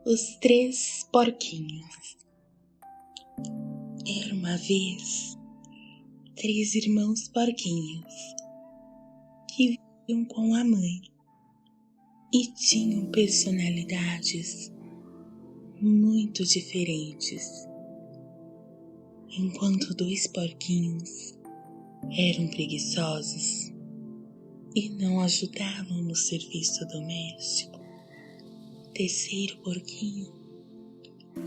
Os Três Porquinhos. Era uma vez 3 irmãos porquinhos que viviam com a mãe e tinham personalidades muito diferentes. Enquanto 2 porquinhos eram preguiçosos e não ajudavam no serviço doméstico, o terceiro porquinho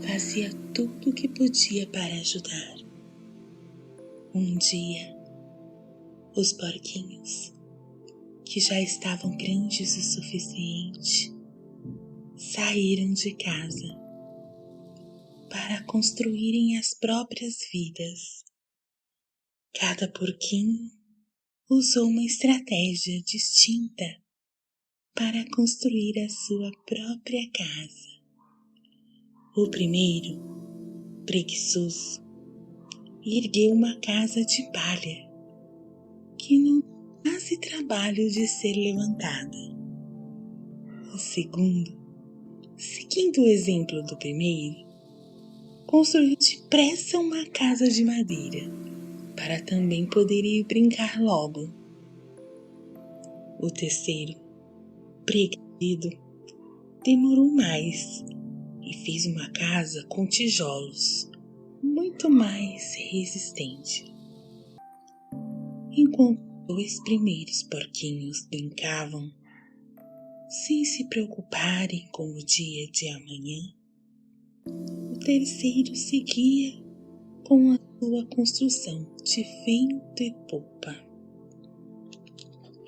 fazia tudo o que podia para ajudar. Um dia, os porquinhos, que já estavam grandes o suficiente, saíram de casa para construírem as próprias vidas. Cada porquinho usou uma estratégia distinta para construir a sua própria casa. O primeiro, preguiçoso, ergueu uma casa de palha que não quase trabalho de ser levantada. O segundo, seguindo o exemplo do primeiro, construiu depressa uma casa de madeira para também poder ir brincar logo. O terceiro, preguiçoso, demorou mais e fez uma casa com tijolos muito mais resistente. Enquanto os 2 primeiros porquinhos brincavam, sem se preocuparem com o dia de amanhã, o terceiro seguia com a sua construção de vento e popa.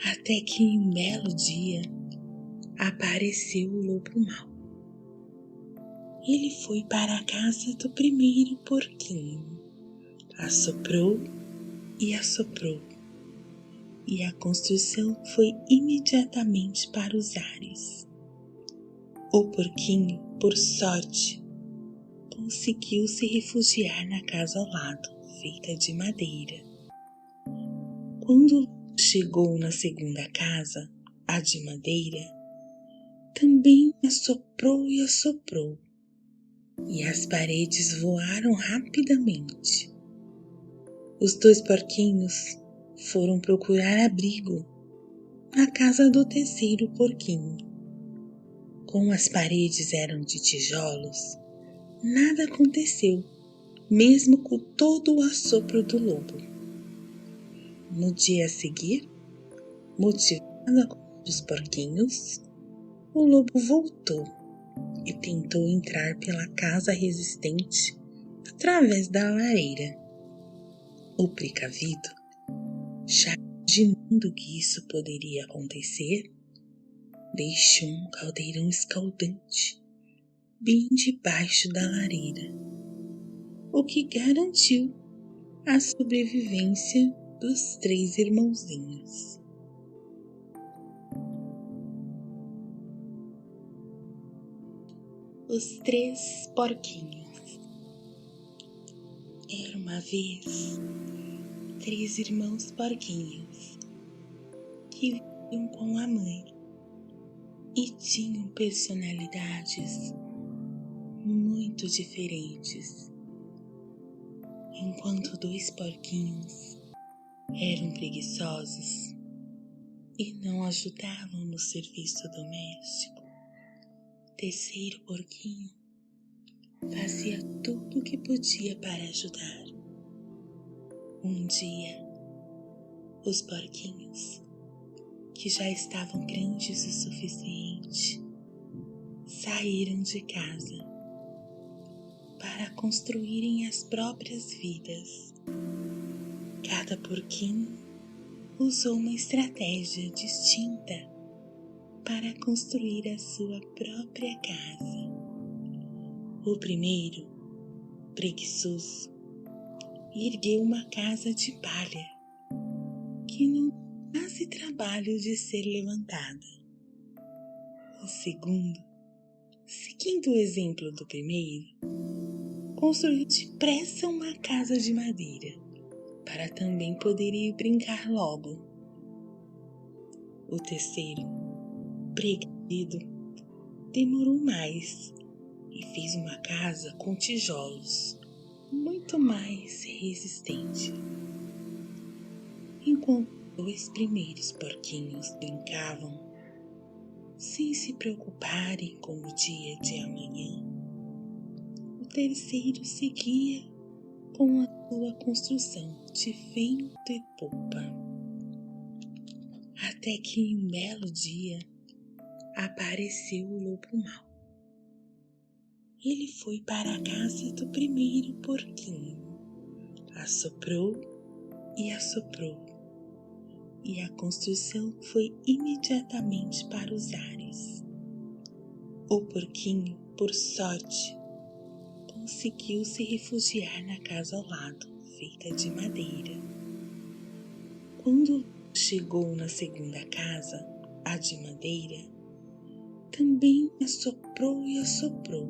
Até que em um belo dia apareceu o lobo mau. Ele foi para a casa do primeiro porquinho, assoprou e assoprou, e a construção foi imediatamente para os ares. O porquinho, por sorte, conseguiu se refugiar na casa ao lado, feita de madeira. Quando chegou na segunda casa, a de madeira, também assoprou e assoprou, e as paredes voaram rapidamente. Os 2 porquinhos foram procurar abrigo na casa do terceiro porquinho. Como as paredes eram de tijolos, nada aconteceu, mesmo com todo o assopro do lobo. No dia a seguir, motivado com os porquinhos, o lobo voltou e tentou entrar pela casa resistente através da lareira. O precavido, já imaginando que isso poderia acontecer, deixou um caldeirão escaldante bem debaixo da lareira, o que garantiu a sobrevivência dos 3 irmãozinhos. Os 3 porquinhos. Era uma vez 3 irmãos porquinhos que viviam com a mãe e tinham personalidades muito diferentes. Enquanto 2 porquinhos eram preguiçosos e não ajudavam no serviço doméstico, o terceiro porquinho fazia tudo o que podia para ajudar. Um dia, os porquinhos, que já estavam grandes o suficiente, saíram de casa para construírem as próprias vidas. Cada porquinho usou uma estratégia distinta para construir a sua própria casa. O primeiro, preguiçoso, ergueu uma casa de palha que não quase trabalho de ser levantada. O segundo, seguindo o exemplo do primeiro, construiu depressa uma casa de madeira para também poder ir brincar logo. O terceiro, preguiçoso, demorou mais e fez uma casa com tijolos, muito mais resistente. Enquanto os dois primeiros porquinhos brincavam, sem se preocuparem com o dia de amanhã, o terceiro seguia com a sua construção de vento e popa. Até que em um belo dia apareceu o lobo mau. Ele foi para a casa do primeiro porquinho, assoprou e assoprou, e a construção foi imediatamente para os ares. O porquinho, por sorte, conseguiu se refugiar na casa ao lado, feita de madeira. Quando chegou na segunda casa, a de madeira, também assoprou e assoprou,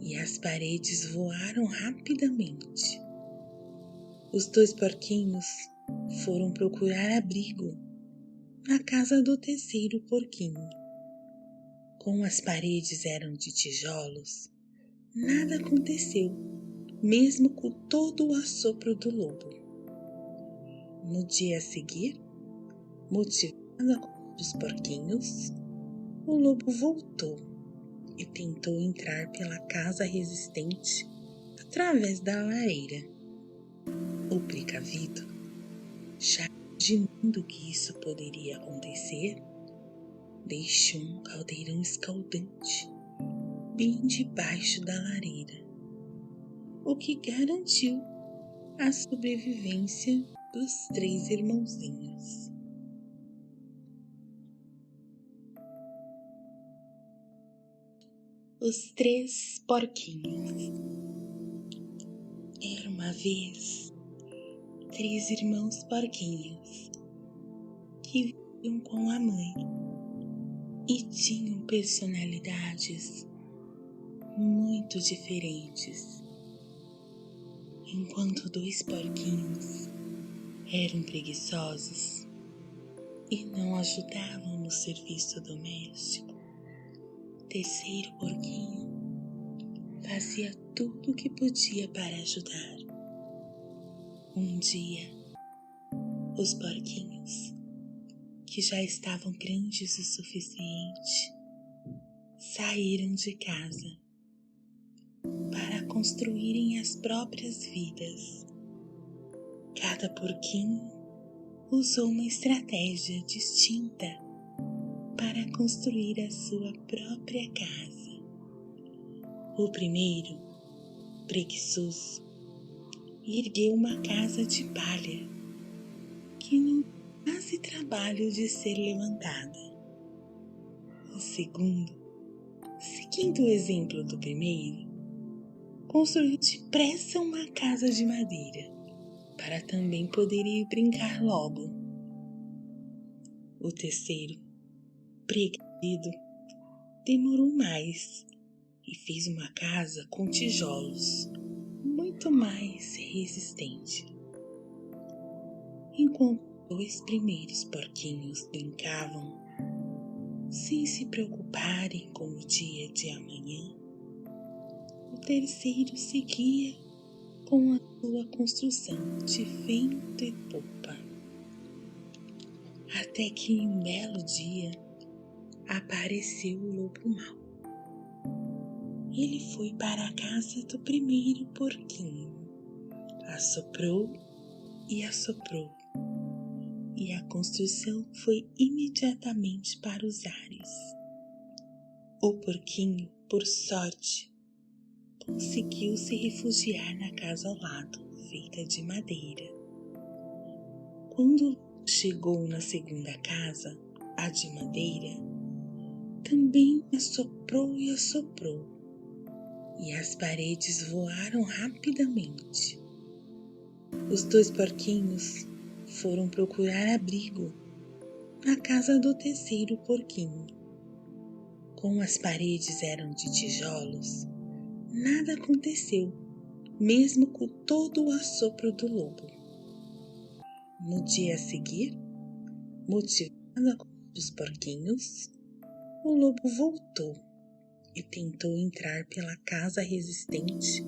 e as paredes voaram rapidamente. Os dois porquinhos foram procurar abrigo na casa do terceiro porquinho. Como as paredes eram de tijolos, nada aconteceu, mesmo com todo o assopro do lobo. No dia a seguir, motivado a correr dos porquinhos, o lobo voltou e tentou entrar pela casa resistente através da lareira. O precavido, já imaginando que isso poderia acontecer, deixou um caldeirão escaldante bem debaixo da lareira, o que garantiu a sobrevivência dos três irmãozinhos. Os três porquinhos. Era uma vez três irmãos porquinhos que viviam com a mãe e tinham personalidades muito diferentes. Enquanto dois porquinhos eram preguiçosos e não ajudavam no serviço doméstico, o terceiro porquinho fazia tudo o que podia para ajudar. Um dia, os porquinhos, que já estavam grandes o suficiente, saíram de casa para construírem as próprias vidas. Cada porquinho usou uma estratégia distinta para construir a sua própria casa. O primeiro, preguiçoso, ergueu uma casa de palha que não quase trabalho de ser levantada. O segundo, seguindo o exemplo do primeiro, construiu depressa uma casa de madeira para também poder ir brincar logo. O terceiro, preguiçoso, demorou mais e fez uma casa com tijolos, muito mais resistente. Enquanto os dois primeiros porquinhos brincavam, sem se preocuparem com o dia de amanhã, o terceiro seguia com a sua construção de vento e popa. Até que em um belo dia apareceu o lobo mau. Ele foi para a casa do primeiro porquinho, assoprou e assoprou, e a construção foi imediatamente para os ares. O porquinho, por sorte, conseguiu se refugiar na casa ao lado, feita de madeira. Quando chegou na segunda casa, a de madeira, também assoprou e assoprou, e as paredes voaram rapidamente. Os dois porquinhos foram procurar abrigo na casa do terceiro porquinho. Como as paredes eram de tijolos, nada aconteceu, mesmo com todo o assopro do lobo. No dia a seguir, motivado a correr dos porquinhos, o lobo voltou e tentou entrar pela casa resistente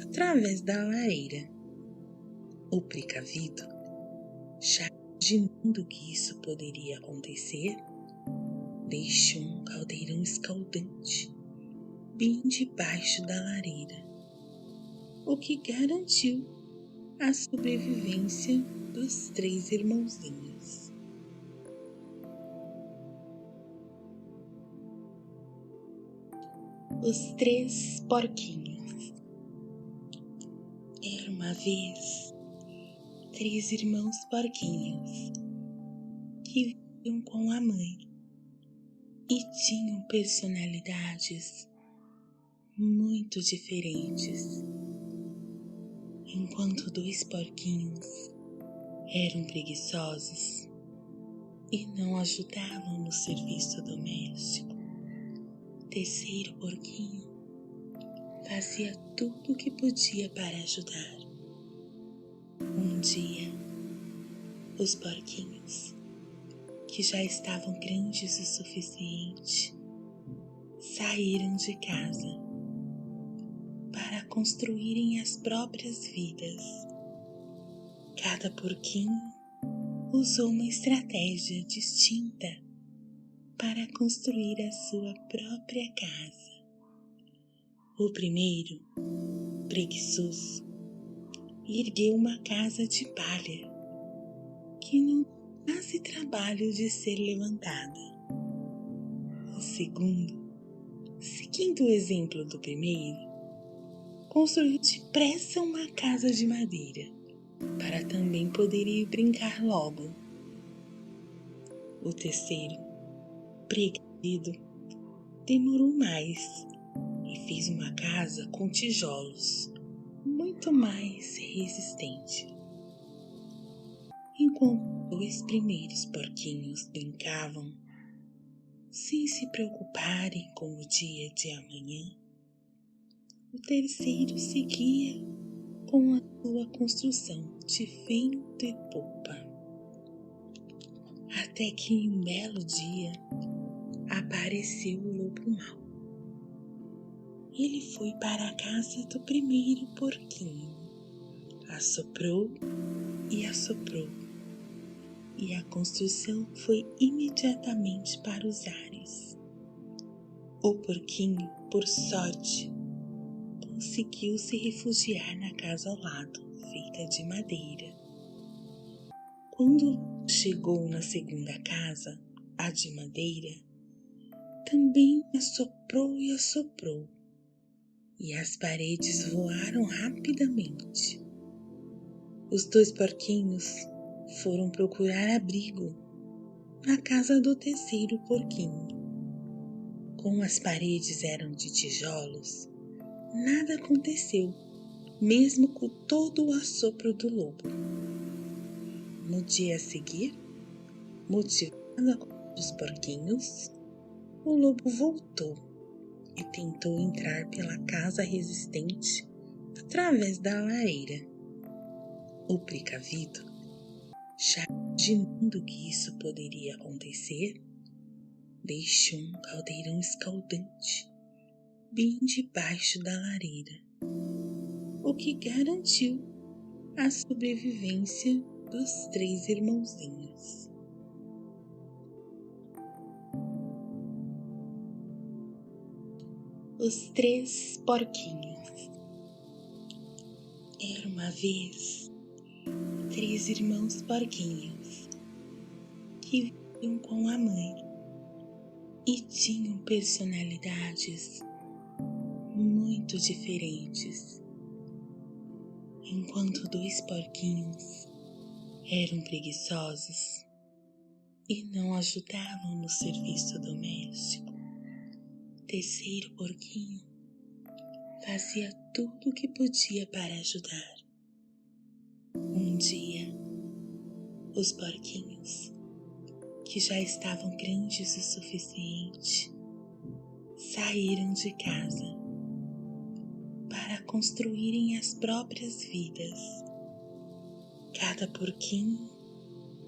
através da lareira. O precavido, já imaginando que isso poderia acontecer, deixou um caldeirão escaldante bem debaixo da lareira, o que garantiu a sobrevivência dos 3 irmãozinhos. Os 3 porquinhos. Era uma vez 3 irmãos porquinhos que viviam com a mãe e tinham personalidades muito diferentes. Enquanto 2 porquinhos eram preguiçosos e não ajudavam no serviço doméstico, o terceiro porquinho fazia tudo o que podia para ajudar. Um dia, os porquinhos, que já estavam grandes o suficiente, saíram de casa para construírem as próprias vidas. Cada porquinho usou uma estratégia distinta para construir a sua própria casa. O primeiro, preguiçoso, ergueu uma casa de palha que não faz trabalho de ser levantada. O segundo, seguindo o exemplo do primeiro, construiu depressa uma casa de madeira para também poder ir brincar logo. O terceiro, preguiçoso, demorou mais e fez uma casa com tijolos muito mais resistente. Enquanto 2 primeiros porquinhos brincavam, sem se preocuparem com o dia de amanhã, o terceiro seguia com a sua construção de vento e popa. Até que em um belo dia apareceu o lobo mau. Ele foi para a casa do primeiro porquinho, assoprou e assoprou, e a construção foi imediatamente para os ares. O porquinho, por sorte, conseguiu se refugiar na casa ao lado, feita de madeira. Quando chegou na segunda casa, a de madeira, também assoprou e assoprou, e as paredes voaram rapidamente. Os 2 porquinhos foram procurar abrigo na casa do terceiro porquinho. Como as paredes eram de tijolos, nada aconteceu, mesmo com todo o assopro do lobo. No dia a seguir, motivado a correr dos porquinhos, o lobo voltou e tentou entrar pela casa resistente através da lareira. O precavido, já imaginando que isso poderia acontecer, deixou um caldeirão escaldante bem debaixo da lareira, o que garantiu a sobrevivência dos 3 irmãozinhos. Os 3 porquinhos. Era uma vez 3 irmãos porquinhos que viviam com a mãe e tinham personalidades muito diferentes. Enquanto 2 porquinhos eram preguiçosos e não ajudavam no serviço doméstico, o terceiro porquinho fazia tudo o que podia para ajudar. Um dia, os porquinhos, que já estavam grandes o suficiente, saíram de casa para construírem as próprias vidas. Cada porquinho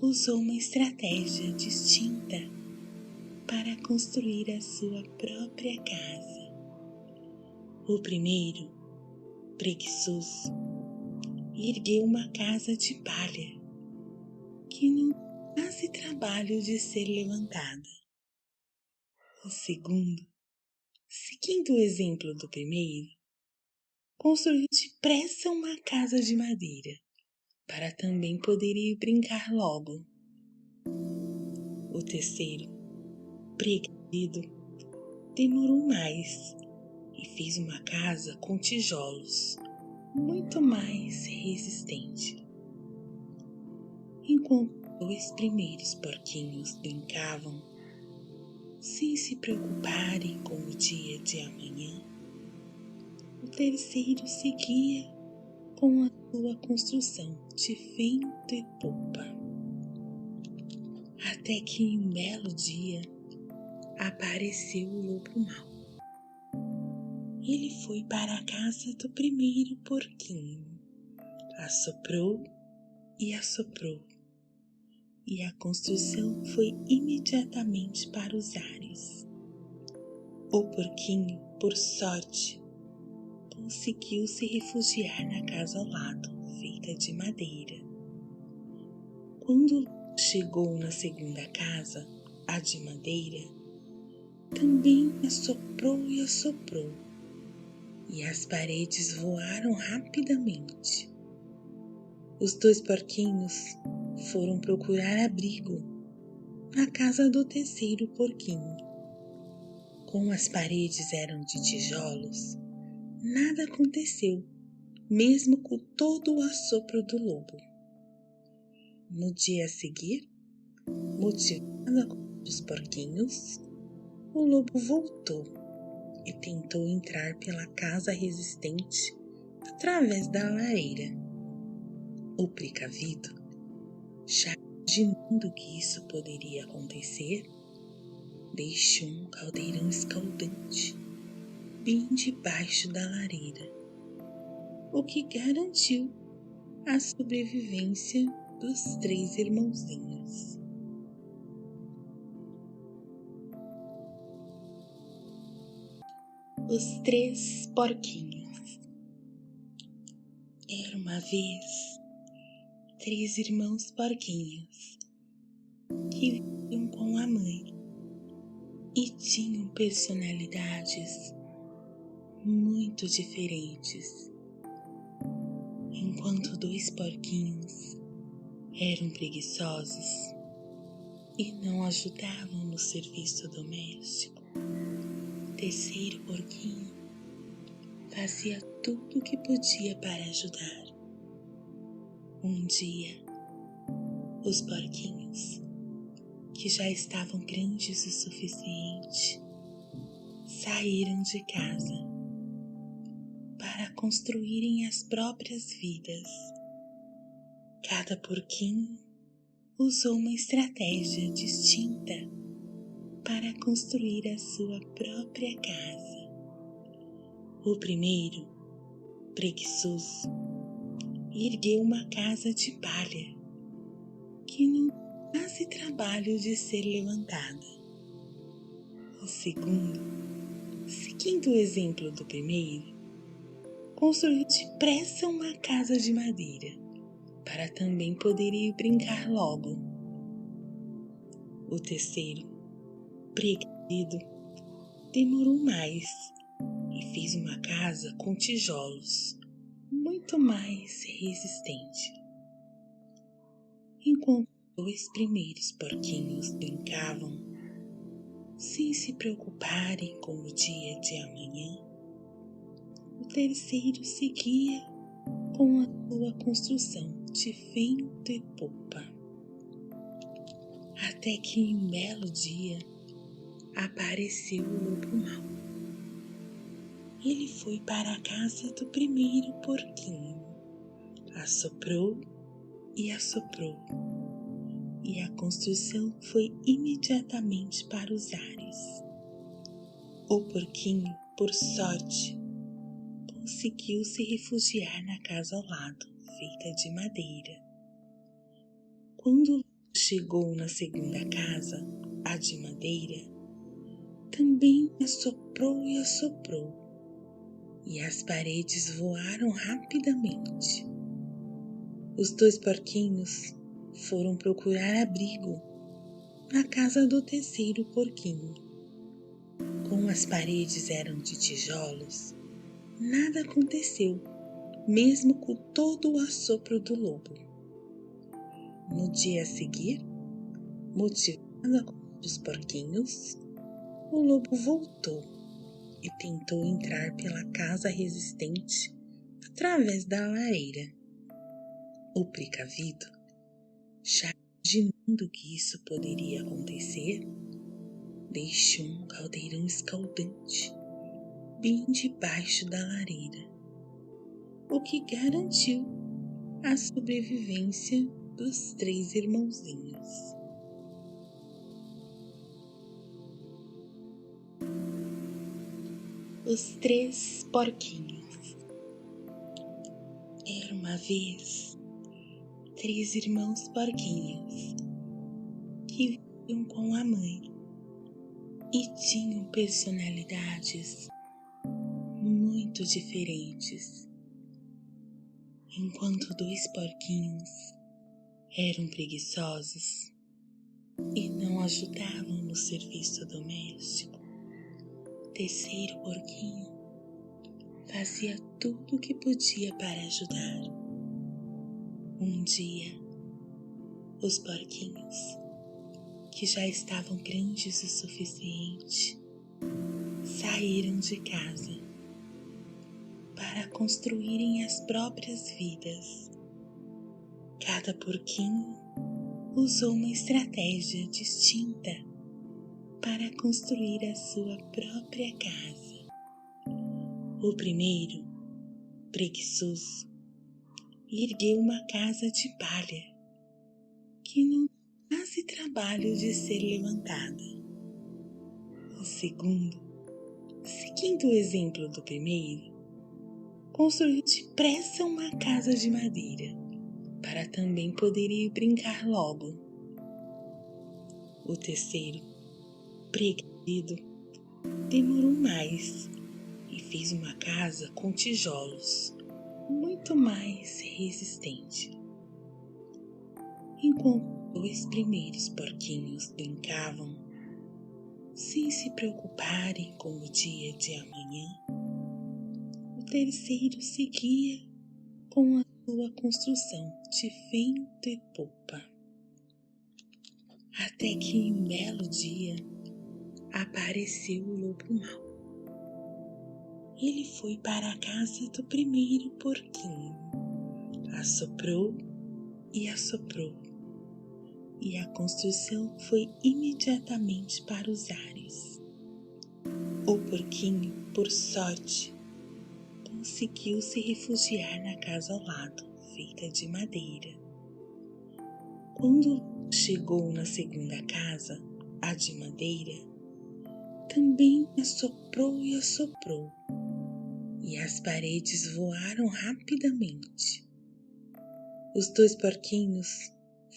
usou uma estratégia distinta para construir a sua própria casa. O primeiro, preguiçoso, ergueu uma casa de palha que não faz trabalho de ser levantada. O segundo, seguindo o exemplo do primeiro, construiu depressa uma casa de madeira para também poder ir brincar logo. O terceiro, preguiçoso, demorou mais e fez uma casa com tijolos, muito mais resistente. Enquanto os dois primeiros porquinhos brincavam, sem se preocuparem com o dia de amanhã, o terceiro seguia com a sua construção de vento e popa. Até que em um belo dia apareceu o lobo mau. Ele foi para a casa do primeiro porquinho, assoprou e assoprou, e a construção foi imediatamente para os ares. O porquinho, por sorte, conseguiu se refugiar na casa ao lado, feita de madeira. Quando chegou na segunda casa, a de madeira, também assoprou e assoprou, e as paredes voaram rapidamente. Os dois porquinhos foram procurar abrigo na casa do terceiro porquinho. Como as paredes eram de tijolos, nada aconteceu, mesmo com todo o assopro do lobo. No dia a seguir, motivado a culpa dos porquinhos, o lobo voltou e tentou entrar pela casa resistente através da lareira. O precavido, já imaginando que isso poderia acontecer, deixou um caldeirão escaldante bem debaixo da lareira, o que garantiu a sobrevivência dos três irmãozinhos. Os três porquinhos. Era uma vez três irmãos porquinhos que viviam com a mãe e tinham personalidades muito diferentes. Enquanto dois porquinhos eram preguiçosos e não ajudavam no serviço doméstico, o terceiro porquinho fazia tudo o que podia para ajudar. Um dia, os porquinhos, que já estavam grandes o suficiente, saíram de casa para construírem as próprias vidas. Cada porquinho usou uma estratégia distinta para construir a sua própria casa. O primeiro, preguiçoso, ergueu uma casa de palha que não faz trabalho de ser levantada. O segundo, seguindo o exemplo do primeiro, construiu depressa uma casa de madeira para também poder ir brincar logo. O terceiro, preguiçoso, demorou mais e fez uma casa com tijolos, muito mais resistente. Enquanto os dois primeiros porquinhos brincavam, sem se preocuparem com o dia de amanhã, o terceiro seguia com a sua construção de vento e popa. Até que em um belo dia apareceu o lobo mau. Ele foi para a casa do primeiro porquinho, assoprou e assoprou, e a construção foi imediatamente para os ares. O porquinho, por sorte, conseguiu se refugiar na casa ao lado, feita de madeira. Quando chegou na segunda casa, a de madeira, também assoprou e assoprou, e as paredes voaram rapidamente. Os 2 porquinhos foram procurar abrigo na casa do terceiro porquinho. Como as paredes eram de tijolos, nada aconteceu, mesmo com todo o assopro do lobo. No dia a seguir, motivado a correr dos porquinhos, o lobo voltou e tentou entrar pela casa resistente através da lareira. O precavido, já imaginando que isso poderia acontecer, deixou um caldeirão escaldante bem debaixo da lareira, o que garantiu a sobrevivência dos 3 irmãozinhos. Os 3 porquinhos. Era uma vez 3 irmãos porquinhos que viviam com a mãe e tinham personalidades muito diferentes. Enquanto 2 porquinhos eram preguiçosos e não ajudavam no serviço doméstico, o terceiro porquinho fazia tudo o que podia para ajudar. Um dia, os porquinhos, que já estavam grandes o suficiente, saíram de casa para construírem as próprias vidas. Cada porquinho usou uma estratégia distinta para construir a sua própria casa. O primeiro, preguiçoso, ergueu uma casa de palha que não deu quase trabalho de ser levantada. O segundo, seguindo o exemplo do primeiro, construiu depressa uma casa de madeira para também poder ir brincar logo. O terceiro, preguiçoso, demorou mais e fez uma casa com tijolos, muito mais resistente. Enquanto os 2 primeiros porquinhos brincavam, sem se preocuparem com o dia de amanhã, o terceiro seguia com a sua construção de vento e popa. Até que em um belo dia apareceu o lobo mau. Ele foi para a casa do primeiro porquinho, assoprou e assoprou, e a construção foi imediatamente para os ares. O porquinho, por sorte, conseguiu se refugiar na casa ao lado, feita de madeira. Quando chegou na segunda casa, a de madeira, também assoprou e assoprou, e as paredes voaram rapidamente. Os 2 porquinhos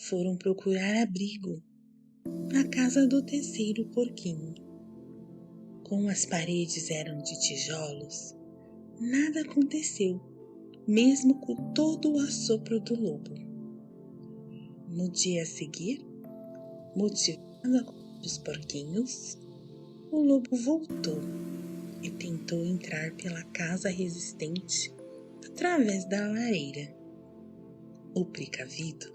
foram procurar abrigo na casa do terceiro porquinho. Como as paredes eram de tijolos, nada aconteceu, mesmo com todo o assopro do lobo. No dia a seguir, motivado a correr dos porquinhos, o lobo voltou e tentou entrar pela casa resistente através da lareira. O precavido,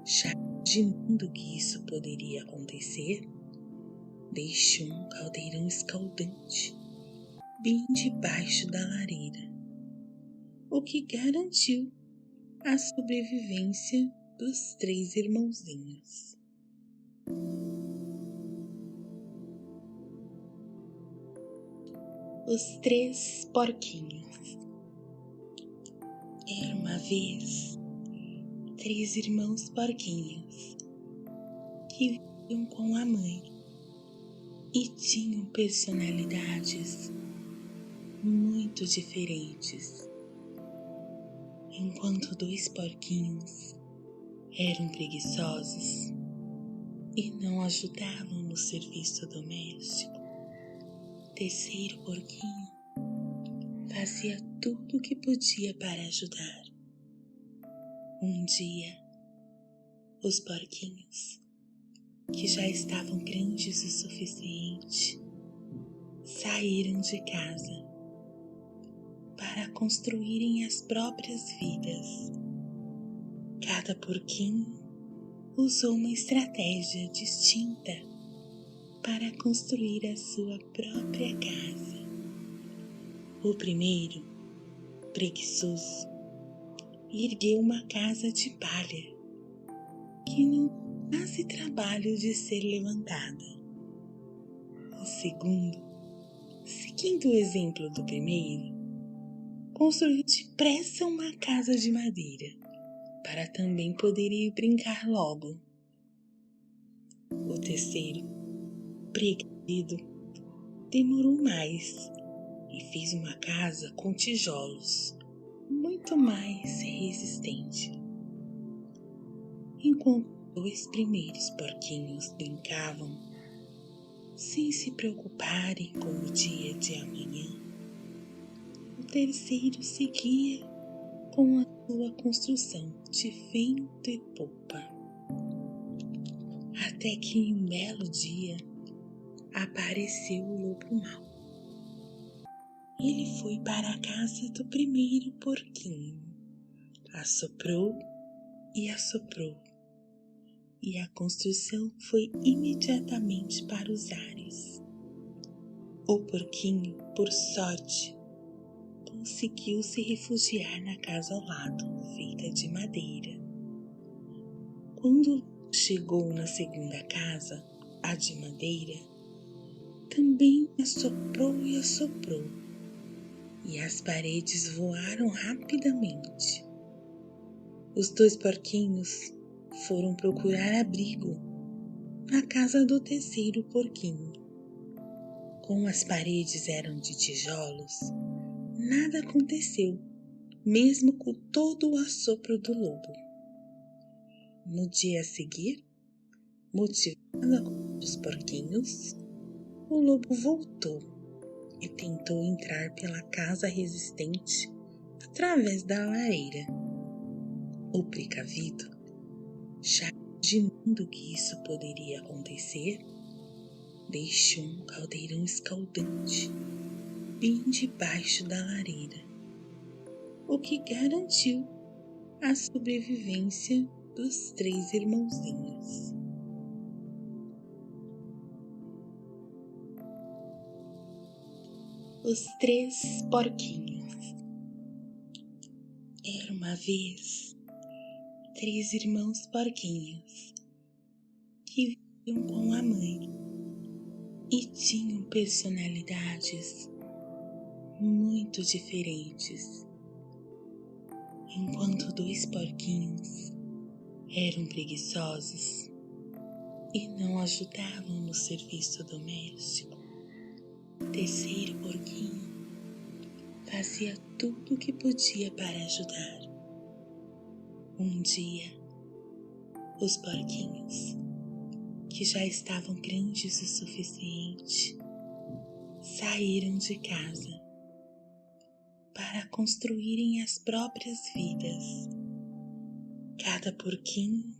já imaginando que isso poderia acontecer, deixou um caldeirão escaldante bem debaixo da lareira, o que garantiu a sobrevivência dos 3 irmãozinhos. Os 3 porquinhos. Era uma vez 3 irmãos porquinhos que viviam com a mãe e tinham personalidades muito diferentes. Enquanto 2 porquinhos eram preguiçosos e não ajudavam no serviço doméstico, o terceiro porquinho fazia tudo o que podia para ajudar. Um dia, os porquinhos, que já estavam grandes o suficiente, saíram de casa para construírem as próprias vidas. Cada porquinho usou uma estratégia distinta para construir a sua própria casa. O primeiro, preguiçoso, ergueu uma casa de palha que não faz trabalho de ser levantada. O segundo, seguindo o exemplo do primeiro, construiu depressa uma casa de madeira para também poder ir brincar logo. O terceiro, preguiçoso, demorou mais e fez uma casa com tijolos, muito mais resistente. Enquanto os dois primeiros porquinhos brincavam, sem se preocuparem com o dia de amanhã, o terceiro seguia com a sua construção de vento e popa. Até que em um belo dia apareceu o lobo mau. Ele foi para a casa do primeiro porquinho, assoprou e assoprou, e a construção foi imediatamente para os ares. O porquinho, por sorte, conseguiu se refugiar na casa ao lado, feita de madeira. Quando chegou na segunda casa, a de madeira, também assoprou e assoprou, e as paredes voaram rapidamente. Os dois porquinhos foram procurar abrigo na casa do terceiro porquinho. Como as paredes eram de tijolos, nada aconteceu, mesmo com todo o assopro do lobo. No dia a seguir, motivado a comer os porquinhos, o lobo voltou e tentou entrar pela casa resistente através da lareira. O precavido, já imaginando que isso poderia acontecer, deixou um caldeirão escaldante bem debaixo da lareira, o que garantiu a sobrevivência dos três irmãozinhos. Os três porquinhos. Era uma vez três irmãos porquinhos que viviam com a mãe e tinham personalidades muito diferentes. Enquanto dois porquinhos eram preguiçosos e não ajudavam no serviço doméstico, o terceiro porquinho fazia tudo o que podia para ajudar. Um dia, os porquinhos, que já estavam grandes o suficiente, saíram de casa para construírem as próprias vidas. Cada porquinho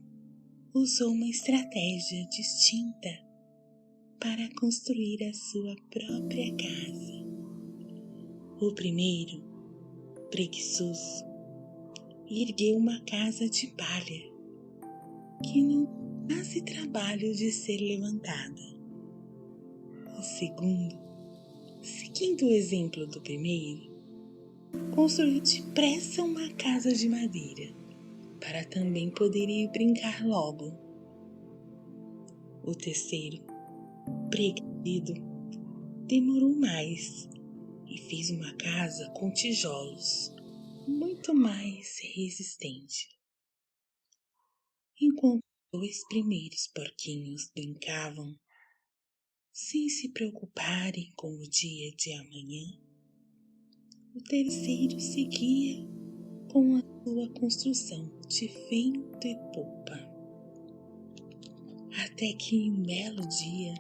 usou uma estratégia distinta para construir a sua própria casa. O primeiro, preguiçoso, ergueu uma casa de palha que não faz trabalho de ser levantada. O segundo, seguindo o exemplo do primeiro, construiu depressa uma casa de madeira para também poder ir brincar logo. O terceiro, preguiçoso, demorou mais e fez uma casa com tijolos, muito mais resistente. Enquanto os dois primeiros porquinhos brincavam, sem se preocuparem com o dia de amanhã, o terceiro seguia com a sua construção de vento e popa. Até que em um belo dia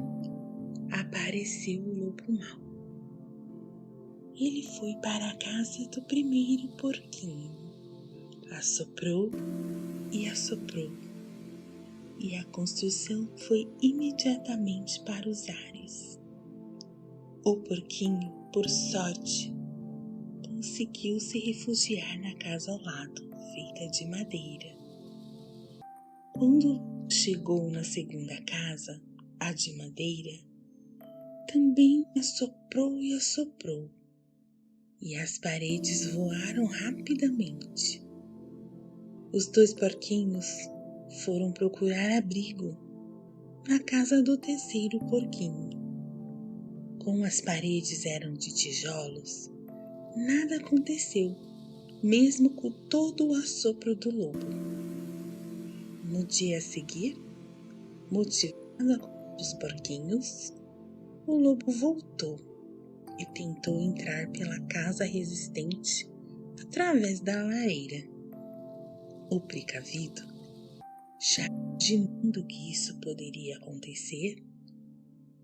apareceu o lobo mau. Ele foi para a casa do primeiro porquinho, assoprou e assoprou, e a construção foi imediatamente para os ares. O porquinho, por sorte, conseguiu se refugiar na casa ao lado, feita de madeira. Quando chegou na segunda casa, a de madeira, também assoprou e assoprou, e as paredes voaram rapidamente. Os dois porquinhos foram procurar abrigo na casa do terceiro porquinho. Como as paredes eram de tijolos, nada aconteceu, mesmo com todo o assopro do lobo. No dia a seguir, motivado a culpa dos porquinhos, o lobo voltou e tentou entrar pela casa resistente através da lareira. O precavido, já imaginando que isso poderia acontecer,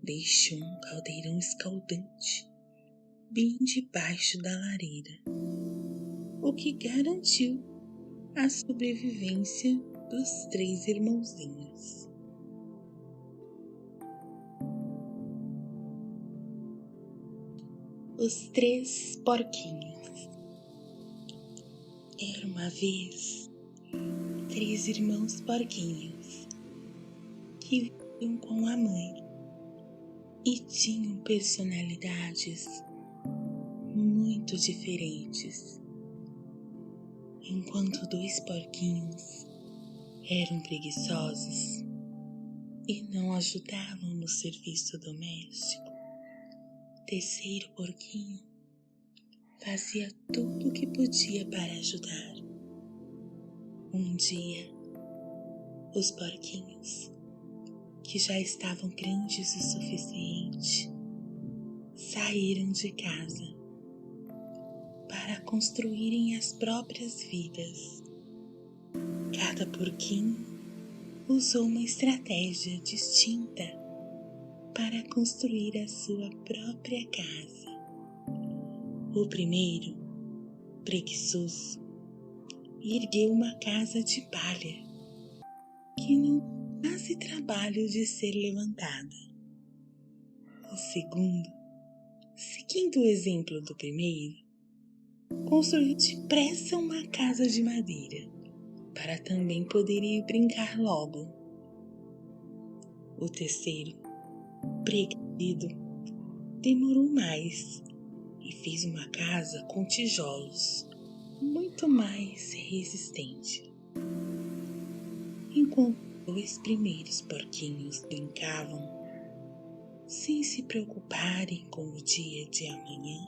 deixou um caldeirão escaldante bem debaixo da lareira, o que garantiu a sobrevivência dos três irmãozinhos. Os três porquinhos. Era uma vez três irmãos porquinhos que viviam com a mãe e tinham personalidades muito diferentes. Enquanto dois porquinhos eram preguiçosos e não ajudavam no serviço doméstico, o terceiro porquinho fazia tudo o que podia para ajudar. Um dia, os porquinhos, que já estavam grandes o suficiente, saíram de casa para construírem as próprias vidas. Cada porquinho usou uma estratégia distinta para construir a sua própria casa. O primeiro, preguiçoso, ergueu uma casa de palha que não quase trabalho de ser levantada. O segundo, seguindo o exemplo do primeiro, construiu depressa uma casa de madeira para também poder ir brincar logo. O terceiro, preguiçoso, demorou mais e fez uma casa com tijolos muito mais resistente. Enquanto os dois primeiros porquinhos brincavam, sem se preocuparem com o dia de amanhã,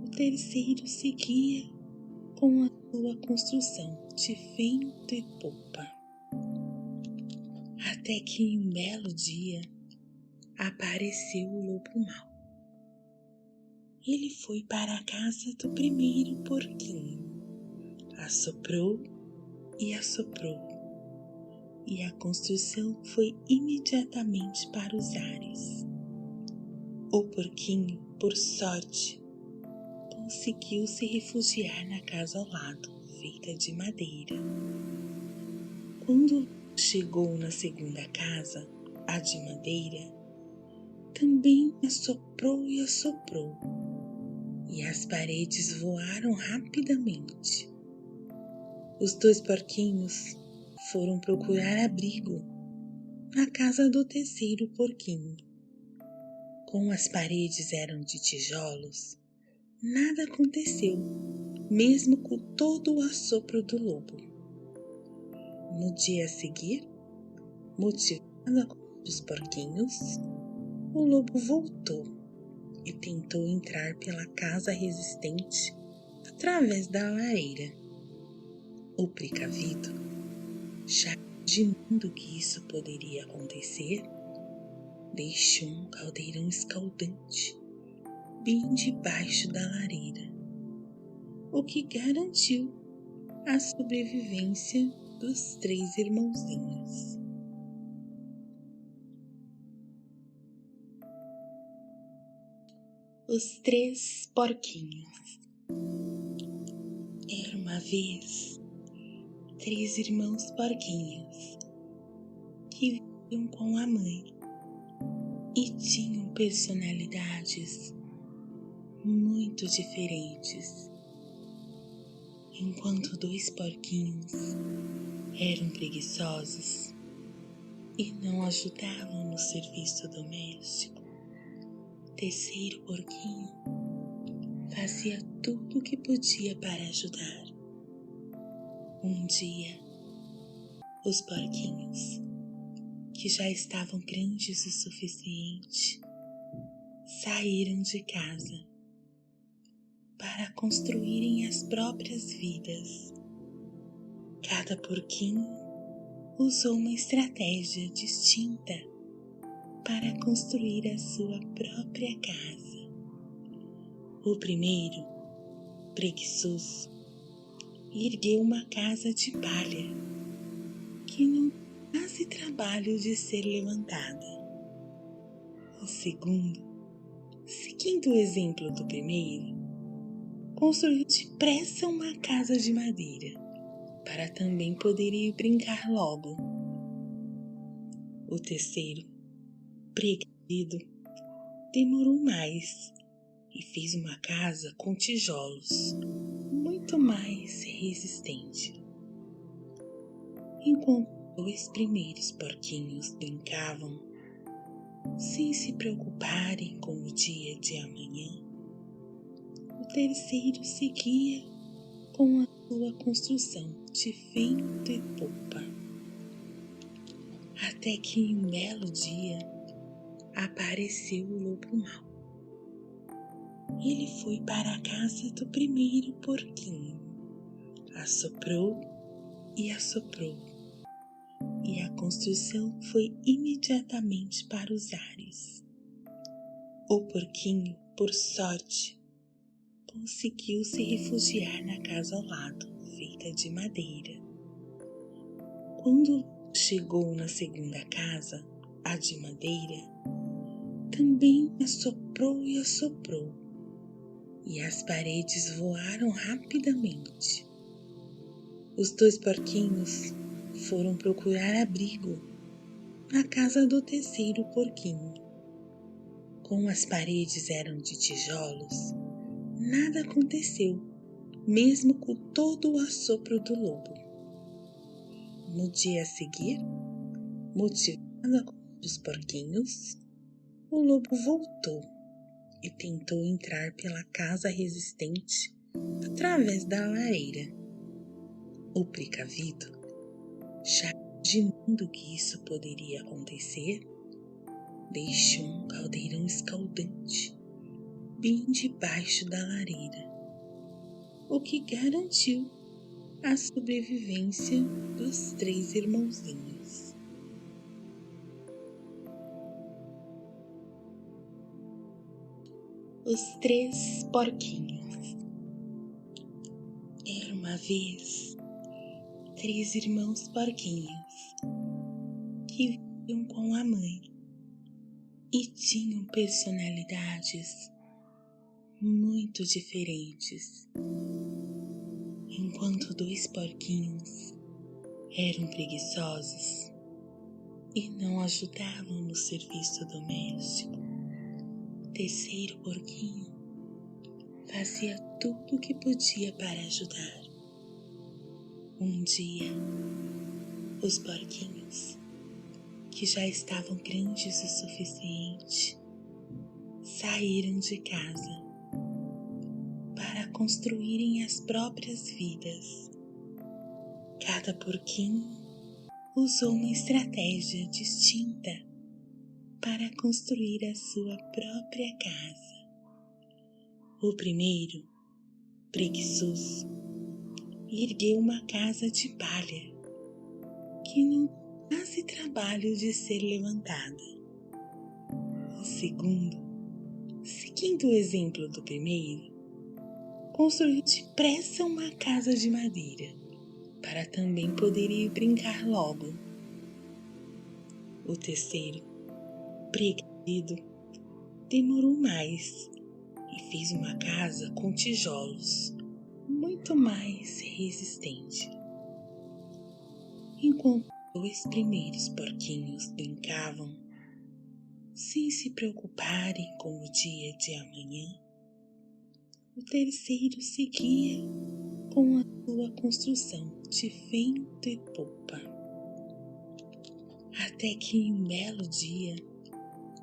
o terceiro seguia com a sua construção de vento e popa. Até que em um belo dia apareceu o lobo mau. Ele foi para a casa do primeiro porquinho, assoprou e assoprou, e a construção foi imediatamente para os ares. O porquinho, por sorte, conseguiu se refugiar na casa ao lado, feita de madeira. Quando chegou na segunda casa, a de madeira, também assoprou e assoprou, e as paredes voaram rapidamente. Os dois porquinhos foram procurar abrigo na casa do terceiro porquinho. Como as paredes eram de tijolos, nada aconteceu, mesmo com todo o assopro do lobo. No dia a seguir, motivado a culpa dos porquinhos, o lobo voltou e tentou entrar pela casa resistente através da lareira. O precavido, já imaginando que isso poderia acontecer, deixou um caldeirão escaldante bem debaixo da lareira, o que garantiu a sobrevivência dos três irmãozinhos. Os três porquinhos. Era uma vez três irmãos porquinhos que viviam com a mãe e tinham personalidades muito diferentes. Enquanto dois porquinhos eram preguiçosos e não ajudavam no serviço doméstico, o terceiro porquinho fazia tudo o que podia para ajudar. Um dia, os porquinhos, que já estavam grandes o suficiente, saíram de casa para construírem as próprias vidas. Cada porquinho usou uma estratégia distinta para construir a sua própria casa. O primeiro, preguiçoso, ergueu uma casa de palha que não quase trabalho de ser levantada. O segundo, seguindo o exemplo do primeiro, construiu depressa uma casa de madeira para também poder ir brincar logo. O terceiro, preguiçoso, demorou mais e fez uma casa com tijolos muito mais resistente. Enquanto os dois primeiros porquinhos brincavam, sem se preocuparem com o dia de amanhã, o terceiro seguia com a sua construção de vento e popa. Até que em um belo dia apareceu o lobo mau. Ele foi para a casa do primeiro porquinho, assoprou e assoprou, e a construção foi imediatamente para os ares. O porquinho, por sorte, conseguiu se refugiar na casa ao lado, feita de madeira. Quando chegou na segunda casa, a de madeira, também assoprou e assoprou, e as paredes voaram rapidamente. Os dois porquinhos foram procurar abrigo na casa do terceiro porquinho. Como as paredes eram de tijolos, nada aconteceu, mesmo com todo o assopro do lobo. No dia a seguir, motivado com os porquinhos, o lobo voltou e tentou entrar pela casa resistente através da lareira. O precavido, já imaginando que isso poderia acontecer, deixou um caldeirão escaldante bem debaixo da lareira, o que garantiu a sobrevivência dos três irmãozinhos. Os três porquinhos. Era uma vez três irmãos porquinhos que viviam com a mãe e tinham personalidades muito diferentes. Enquanto dois porquinhos eram preguiçosos e não ajudavam no serviço doméstico, o terceiro porquinho fazia tudo o que podia para ajudar. Um dia, os porquinhos, que já estavam grandes o suficiente, saíram de casa para construírem as próprias vidas. Cada porquinho usou uma estratégia distinta para construir a sua própria casa. O primeiro, preguiçoso, ergueu uma casa de palha que não quase trabalho de ser levantada. O segundo, seguindo o exemplo do primeiro, construiu depressa uma casa de madeira para também poder ir brincar logo. O terceiro, precavido, demorou mais e fez uma casa com tijolos, muito mais resistente. Enquanto os dois primeiros porquinhos brincavam, sem se preocuparem com o dia de amanhã, o terceiro seguia com a sua construção de vento e popa. Até que em um belo dia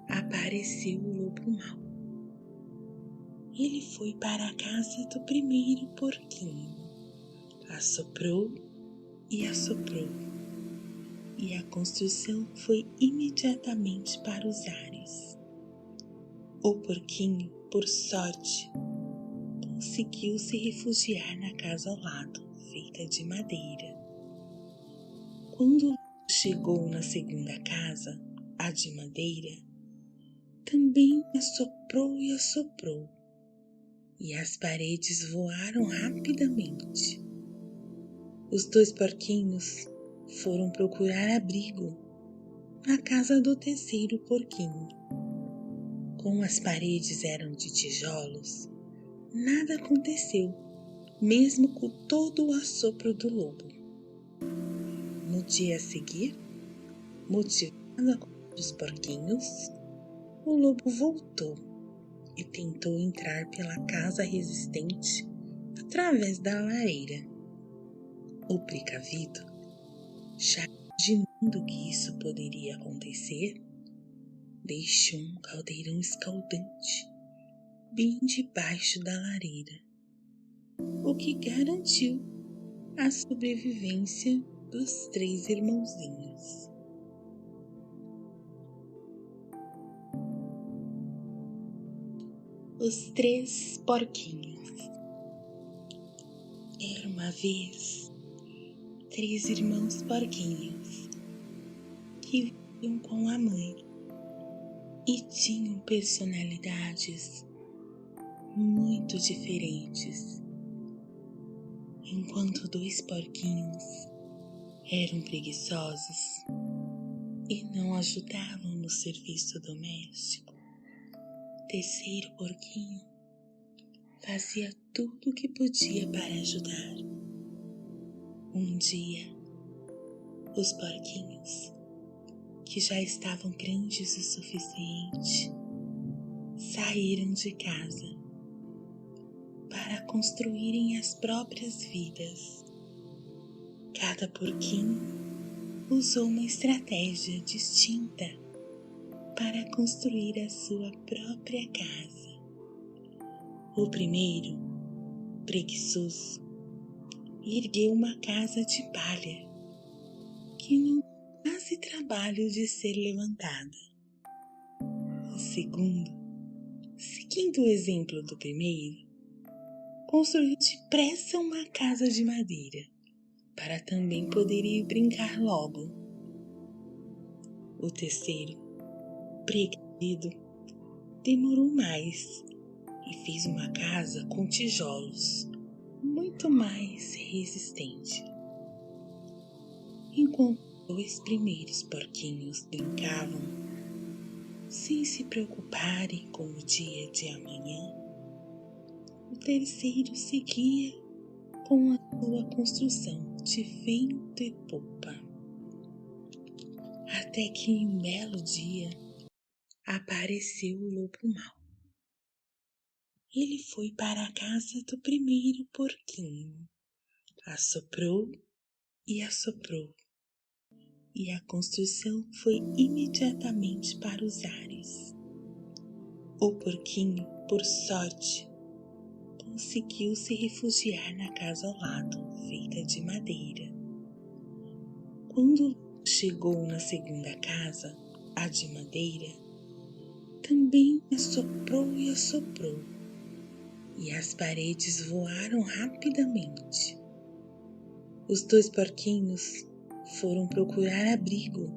apareceu o lobo mau. Ele foi para a casa do primeiro porquinho, assoprou e assoprou, e a construção foi imediatamente para os ares. O porquinho, por sorte, conseguiu se refugiar na casa ao lado, feita de madeira. Quando chegou na segunda casa, a de madeira, também assoprou e assoprou, e as paredes voaram rapidamente. Os dois porquinhos foram procurar abrigo na casa do terceiro porquinho. Como as paredes eram de tijolos, nada aconteceu, mesmo com todo o assopro do lobo. No dia a seguir, motivado a correr dos porquinhos, o lobo voltou e tentou entrar pela casa resistente através da lareira. O precavido, já imaginando que isso poderia acontecer, deixou um caldeirão escaldante bem debaixo da lareira, o que garantiu a sobrevivência dos três irmãozinhos. Os três porquinhos. Era uma vez três irmãos porquinhos que viviam com a mãe e tinham personalidades muito diferentes. Enquanto dois porquinhos eram preguiçosos e não ajudavam no serviço doméstico, o terceiro porquinho fazia tudo o que podia para ajudar. Um dia, os porquinhos, que já estavam grandes o suficiente, saíram de casa para construírem as próprias vidas. Cada porquinho usou uma estratégia distinta para construir a sua própria casa. O primeiro, preguiçoso, ergueu uma casa de palha que não quase trabalho de ser levantada. O segundo, seguindo o exemplo do primeiro, construiu depressa uma casa de madeira para também poder ir brincar logo. O terceiro, precavido, demorou mais e fez uma casa com tijolos, muito mais resistente. Enquanto os dois primeiros porquinhos brincavam, sem se preocuparem com o dia de amanhã, o terceiro seguia com a sua construção de vento e popa. Até que em um belo dia apareceu o lobo mau. Ele foi para a casa do primeiro porquinho, assoprou e assoprou, e a construção foi imediatamente para os ares. O porquinho, por sorte, conseguiu se refugiar na casa ao lado, feita de madeira. Quando chegou na segunda casa, a de madeira, também assoprou e assoprou, e as paredes voaram rapidamente. Os dois porquinhos foram procurar abrigo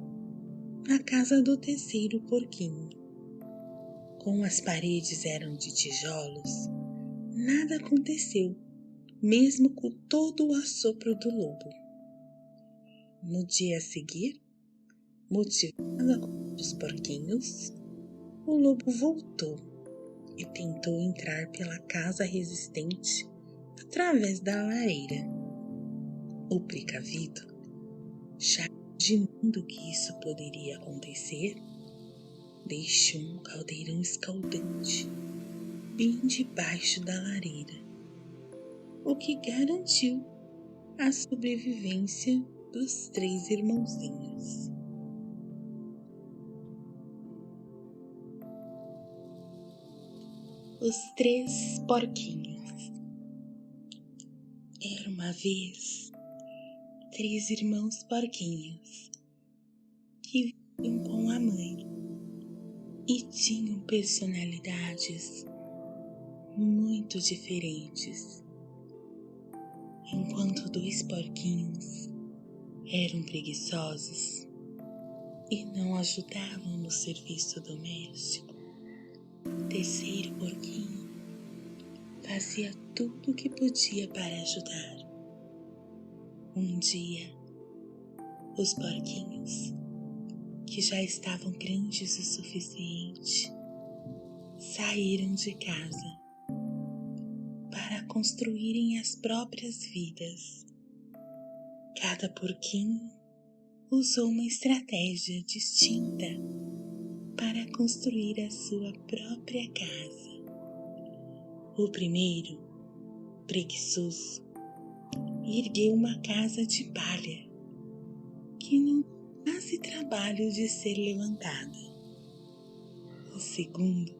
na casa do terceiro porquinho. Como as paredes eram de tijolos, nada aconteceu, mesmo com todo o assopro do lobo. No dia a seguir, motivado a correr dos porquinhos, o lobo voltou e tentou entrar pela casa resistente através da lareira. O precavido, já imaginando que isso poderia acontecer, deixou um caldeirão escaldante bem debaixo da lareira, o que garantiu a sobrevivência dos 3 irmãozinhos. Os 3 porquinhos. Era uma vez 3 irmãos porquinhos que viviam com a mãe e tinham personalidades muito diferentes. Enquanto 2 porquinhos eram preguiçosos e não ajudavam no serviço doméstico, o terceiro porquinho fazia tudo o que podia para ajudar. Um dia, os porquinhos, que já estavam grandes o suficiente, saíram de casa para construírem as próprias vidas. Cada porquinho usou uma estratégia distinta para construir a sua própria casa. O primeiro, preguiçoso, ergueu uma casa de palha que não faz trabalho de ser levantada. O segundo,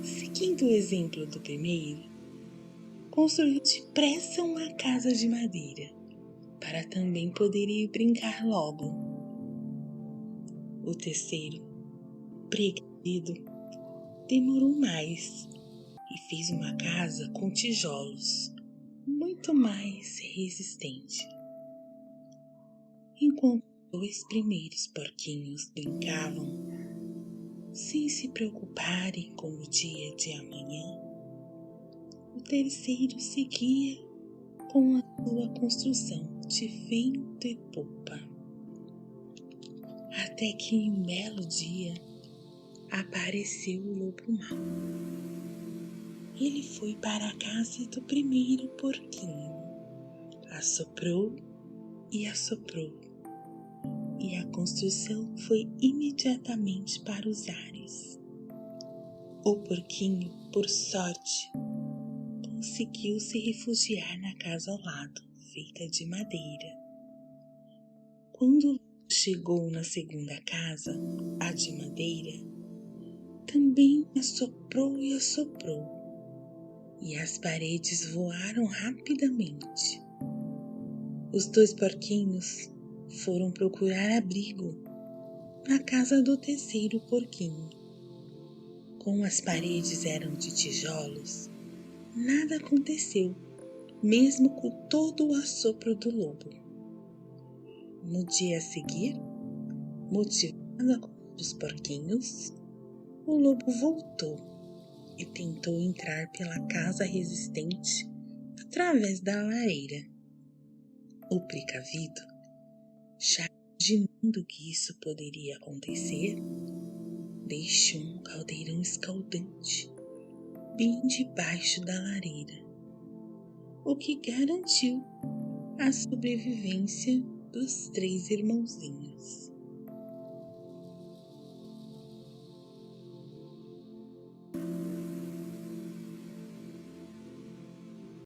seguindo o exemplo do primeiro, construiu depressa uma casa de madeira para também poder ir brincar logo. O terceiro, preguiçoso, demorou mais e fez uma casa com tijolos muito mais resistente. Enquanto os 2 primeiros porquinhos brincavam, sem se preocuparem com o dia de amanhã, o terceiro seguia com a sua construção de vento e popa. Até que em um belo dia apareceu o lobo mau. Ele foi para a casa do primeiro porquinho, assoprou e assoprou, e a construção foi imediatamente para os ares. O porquinho, por sorte, conseguiu se refugiar na casa ao lado, feita de madeira. Quando chegou na segunda casa, a de madeira, também assoprou e assoprou, e as paredes voaram rapidamente. Os 2 porquinhos foram procurar abrigo na casa do terceiro porquinho. Como as paredes eram de tijolos, nada aconteceu, mesmo com todo o assopro do lobo. No dia a seguir, motivado a correr dos porquinhos, o lobo voltou e tentou entrar pela casa resistente através da lareira. O precavido, já imaginando que isso poderia acontecer, deixou um caldeirão escaldante bem debaixo da lareira, o que garantiu a sobrevivência dos 3 irmãozinhos.